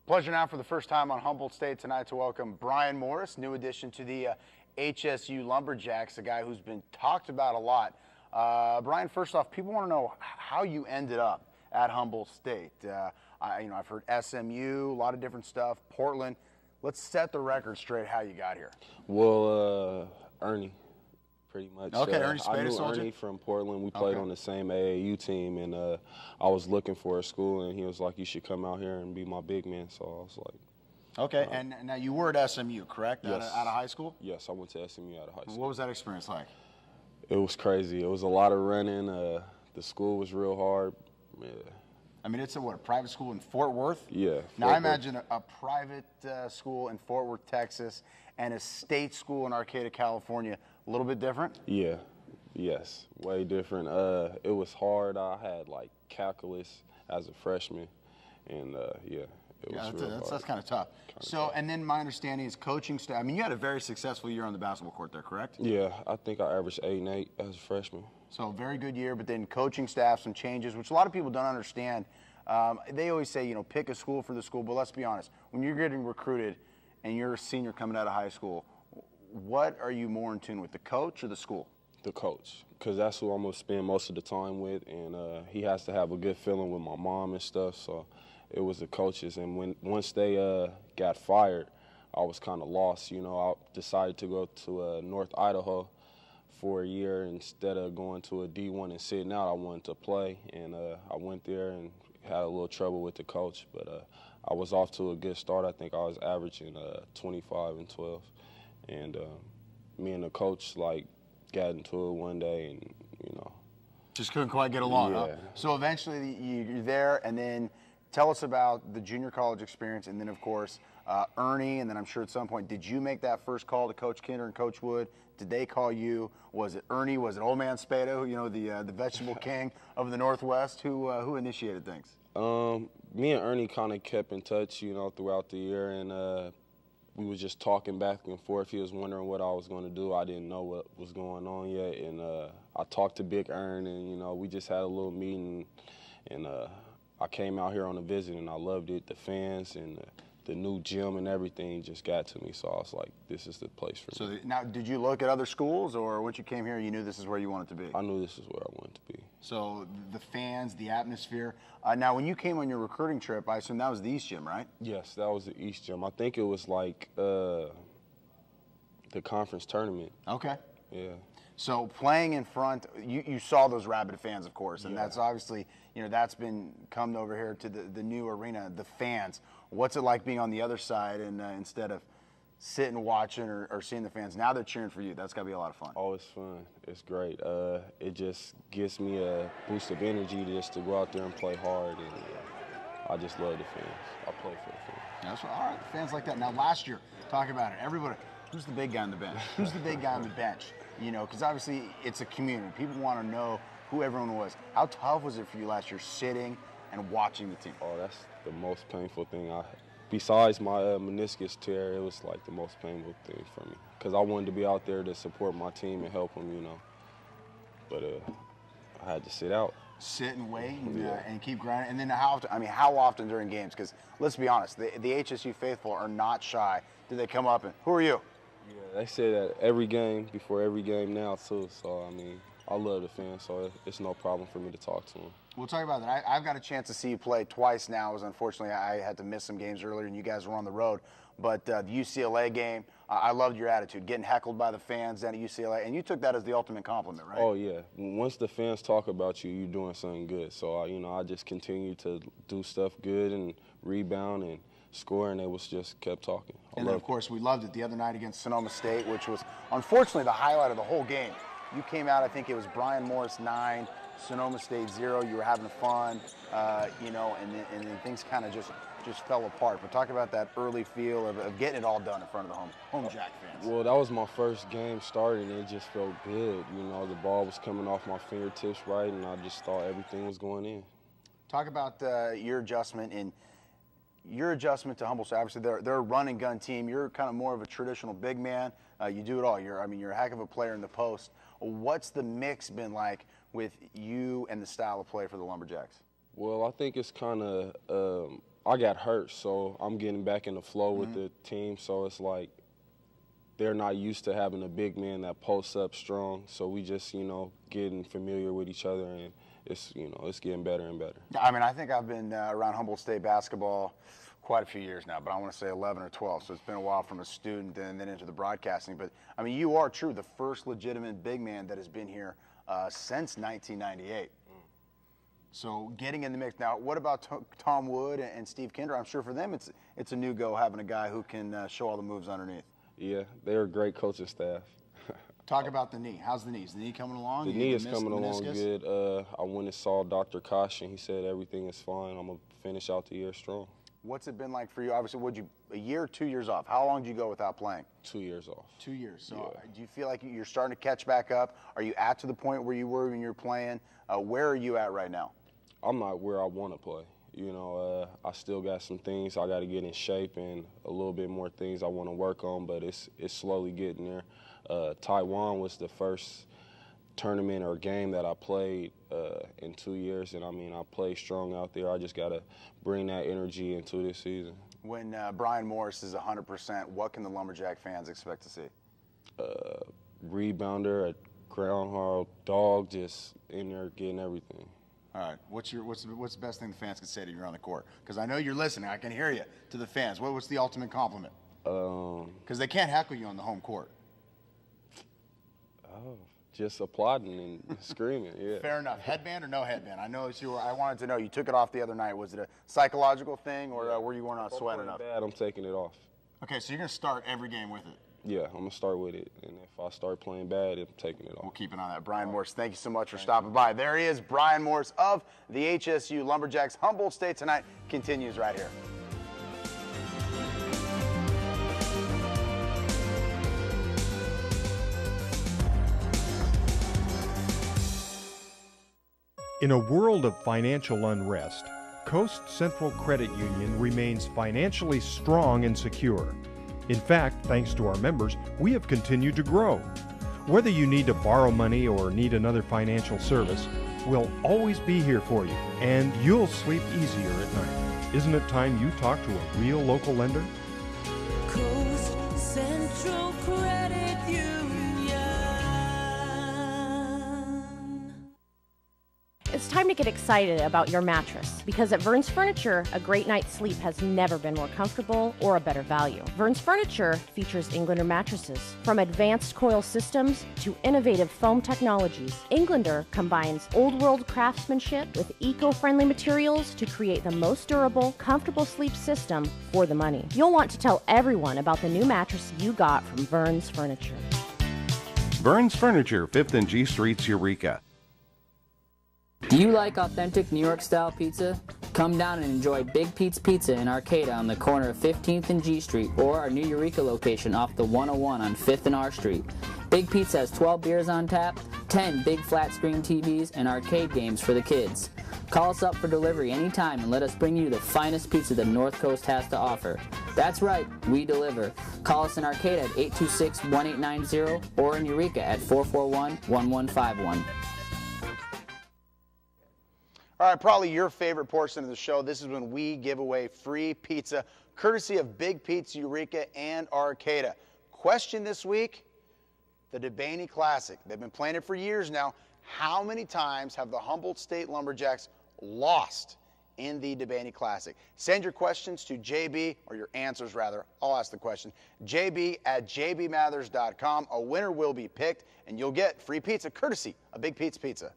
Pleasure now for the first time on Humboldt State Tonight to welcome Brian Morris, new addition to the HSU Lumberjacks, a guy who's been talked about a lot. Brian, first off, people want to know how you ended up at Humboldt State. I've heard SMU, a lot of different stuff, Portland. Let's set the record straight how you got here. Well, Ernie, pretty much. Okay, Ernie I Spadis, knew Ernie from Portland. We played on the same AAU team, and I was looking for a school, and he was like, you should come out here and be my big man. So I was like, okay, and now you were at SMU, correct? Yes. Out of high school? Yes, I went to SMU out of high school. What was that experience like? It was crazy. It was a lot of running. The school was real hard. Yeah. I mean, it's a private school in Fort Worth? Yeah. Now, I imagine a private school in Fort Worth, Texas, and a state school in Arcata, California, a little bit different? Yeah. Yes, way different. It was hard. I had like calculus as a freshman, and it was real hard. That's kind of tough. And then my understanding is coaching staff. I mean, you had a very successful year on the basketball court there, correct? Yeah, I think I averaged 8 and 8 as a freshman. So very good year, but then coaching staff, some changes, which a lot of people don't understand. They always say, pick a school for the school, but let's be honest. When you're getting recruited and you're a senior coming out of high school, what are you more in tune with, the coach or the school? The coach, because that's who I'm going to spend most of the time with, and he has to have a good feeling with my mom and stuff, so it was the coaches. And once they got fired, I was kind of lost. I decided to go to North Idaho for a year instead of going to a D1 and sitting out. I wanted to play, and I went there and had a little trouble with the coach, but I was off to a good start. I think I was averaging 25 and 12, and me and the coach got into it one day, and just couldn't quite get along. Yeah. Huh? So eventually you're there, and then tell us about the junior college experience, and then of course Ernie, and then I'm sure at some point, did you make that first call to Coach Kinder and Coach Wood? Did they call you? Was it Ernie? Was it Old Man Spada, the vegetable king of the Northwest? Who initiated things? Me and Ernie kind of kept in touch, throughout the year, and we was just talking back and forth. He was wondering what I was going to do. I didn't know what was going on yet, and I talked to Big Ern, and we just had a little meeting, and I came out here on a visit, and I loved it. The fans and the new gym and everything just got to me, so I was like, this is the place for me. So now, did you look at other schools, or once you came here, you knew this is where you wanted to be? I knew this is where I wanted to be. So the fans, the atmosphere. Now, when you came on your recruiting trip, I assume that was the East Gym, right? Yes, that was the East Gym. I think it was like the conference tournament. Okay. Yeah. So playing in front, you saw those rabid fans, of course, and that's obviously, that's been come over here to the new arena, the fans. What's it like being on the other side and instead of sitting watching or seeing the fans? Now they're cheering for you. That's got to be a lot of fun. Oh, it's fun. It's great. It just gives me a boost of energy just to go out there and play hard, and I just love the fans. I play for the fans. That's right. All right, fans like that. Now, last year, talk about it. Everybody, who's the big guy on the bench? Who's the big guy on the bench? Because obviously it's a community. People want to know who everyone was. How tough was it for you last year sitting and watching the team? Oh, that's the most painful thing. Besides my meniscus tear, it was like the most painful thing for me because I wanted to be out there to support my team and help them, But I had to sit out. Sit and wait and keep grinding. And then how often during games? Because let's be honest, the HSU faithful are not shy. Do they come up and, who are you? Yeah, they say that every game, before every game now, too. So, I love the fans, so it's no problem for me to talk to them. We'll talk about that. I've got a chance to see you play twice now. Unfortunately, I had to miss some games earlier, and you guys were on the road. But the UCLA game, I loved your attitude, getting heckled by the fans down at UCLA, and you took that as the ultimate compliment, right? Oh, yeah. Once the fans talk about you, you're doing something good. So, I just continued to do stuff good and rebound and score, and it was just kept talking. And then, of course, we loved it the other night against Sonoma State, which was unfortunately the highlight of the whole game. You came out, I think it was Brian Morris 9, Sonoma State 0. You were having fun, and then things kind of just fell apart. But talk about that early feel of getting it all done in front of the home Jack fans. Well, that was my first game starting, and it just felt good. The ball was coming off my fingertips right, and I just thought everything was going in. Talk about your adjustment to Humboldt State. Obviously, they're a run and gun team. You're kind of more of a traditional big man. You do it all. You're a heck of a player in the post. What's the mix been like with you and the style of play for the Lumberjacks? Well, I think it's kind of I got hurt, so I'm getting back in the flow with the team. So it's like they're not used to having a big man that posts up strong. So we just, getting familiar with each other, and it's getting better and better. I mean, I think I've been around Humboldt State basketball quite a few years now, but I want to say 11 or 12. So it's been a while from a student and then into the broadcasting. But I mean, you are true, the first legitimate big man that has been here since 1998. So getting in the mix now. What about Tom Wood and Steve Kinder? I'm sure for them it's a new go having a guy who can show all the moves underneath. Yeah, they're a great coaching staff. Talk about the knee. How's the knee? Is the knee coming along? The knee is coming along good. I went and saw Dr. Kosh, and he said everything is fine. I'm going to finish out the year strong. What's it been like for you? Obviously, a year or 2 years off? How long did you go without playing? 2 years off. 2 years. So yeah. Do you feel like you're starting to catch back up? Are you to the point where you were when you were playing? Where are you at right now? I'm not where I want to play. I still got some things I got to get in shape and a little bit more things I want to work on, but it's slowly getting there. Taiwan was the first tournament or game that I played in 2 years, and I mean, I played strong out there. I just got to bring that energy into this season. When Brian Morris is 100%, what can the Lumberjack fans expect to see? Rebounder, a groundhog dog, just in there getting everything. All right. What's the best thing the fans can say to you on the court? Because I know you're listening. I can hear you to the fans. What's the ultimate compliment? Because they can't heckle you on the home court. Oh, just applauding and screaming. Yeah. Fair enough. Headband or no headband? I know I wanted to know. You took it off the other night. Was it a psychological thing, or were you going out sweating enough? Bad, I'm taking it off. Okay, so you're going to start every game with it. Yeah, I'm going to start with it, and if I start playing bad, I'm taking it off. We'll keep it on that. Brian Morris, thank you so much for stopping by. There he is, Brian Morris of the HSU Lumberjacks. Humboldt State Tonight continues right here. In a world of financial unrest, Coast Central Credit Union remains financially strong and secure. In fact, thanks to our members, we have continued to grow. Whether you need to borrow money or need another financial service, we'll always be here for you, and you'll sleep easier at night. Isn't it time you talk to a real local lender? Coast Central Credit Union. It's time to get excited about your mattress, because at Vern's Furniture, a great night's sleep has never been more comfortable or a better value. Vern's Furniture features Englander mattresses. From advanced coil systems to innovative foam technologies, Englander combines old-world craftsmanship with eco-friendly materials to create the most durable, comfortable sleep system for the money. You'll want to tell everyone about the new mattress you got from Vern's Furniture. Vern's Furniture, 5th and G Streets, Eureka. Do you like authentic New York-style pizza? Come down and enjoy Big Pete's Pizza in Arcata on the corner of 15th and G Street, or our new Eureka location off the 101 on 5th and R Street. Big Pete's has 12 beers on tap, 10 big flat-screen TVs, and arcade games for the kids. Call us up for delivery anytime and let us bring you the finest pizza the North Coast has to offer. That's right, we deliver. Call us in Arcata at 826-1890 or in Eureka at 441-1151. All right, probably your favorite portion of the show. This is when we give away free pizza, courtesy of Big Pete's, Eureka, and Arcata. Question this week, the DeBaney Classic. They've been playing it for years now. How many times have the Humboldt State Lumberjacks lost in the DeBaney Classic? Send your questions to JB, or your answers rather. I'll ask the question. JB@jbmathers.com. A winner will be picked, and you'll get free pizza, courtesy of Big Pete's Pizza.